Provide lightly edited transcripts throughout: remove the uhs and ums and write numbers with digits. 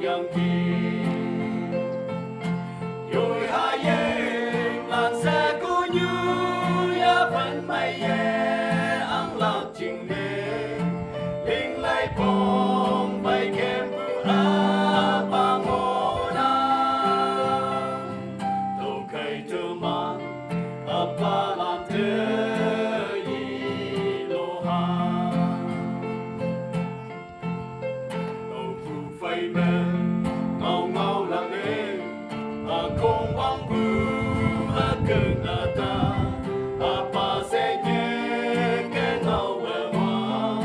yang kia rồi hai em làn xe cô như ya vẫn mây ăn lạc trình đề linh lại bom bay kem bu a ba ngô na đâu cây chưa mang apa làm thế y lô ha đâu phụ phai men ngao ngao lặng em không vắng vu gần ta apa sẽ nhé cái nào về hoa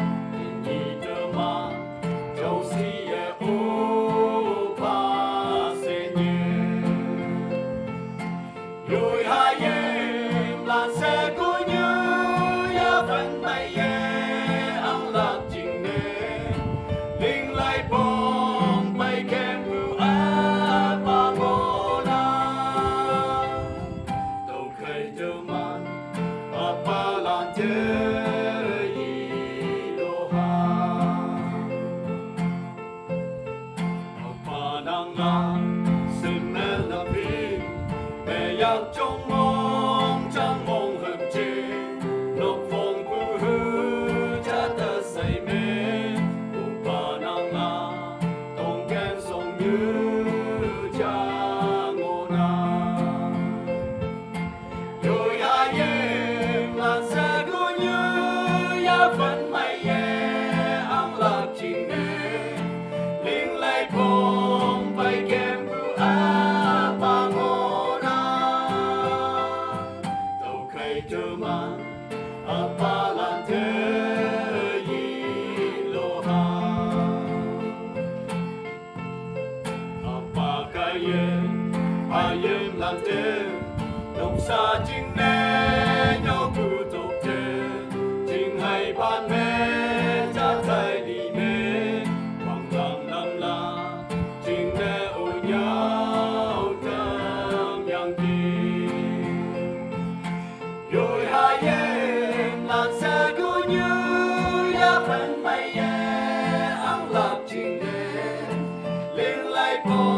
đi chờ mà châu si ô pa sẽ nhé rồi hai em làn xe cô như ya vẫn mây ăn lạc trình đề linh lại bom bay kem bu a ba ngô na đâu khai chờ man apa lan chơi lô ha apa nang nga xin mê la phi mẹ yak trong mong chẳng mong hầm chê nộp phong bu hư cha ta say mê apa nang nga tông kén sông như cha ngô na rồi hai em làn xe cô như ya vẫn mây ăn lạc trình đề linh lại bom bay kem bu a ba ngô na đâu khai chờ mà apa lan thế y lô ha apa cái em hai em lan thế đồng xa chính nè nhau cụ tục thế chính hay ban mê cha thay đi mê bằng lòng năm la chính nè ô nhau tâm yang đi rồi hai em làn xe cô như ya vẫn mây ăn lạc trình đề lên lại bom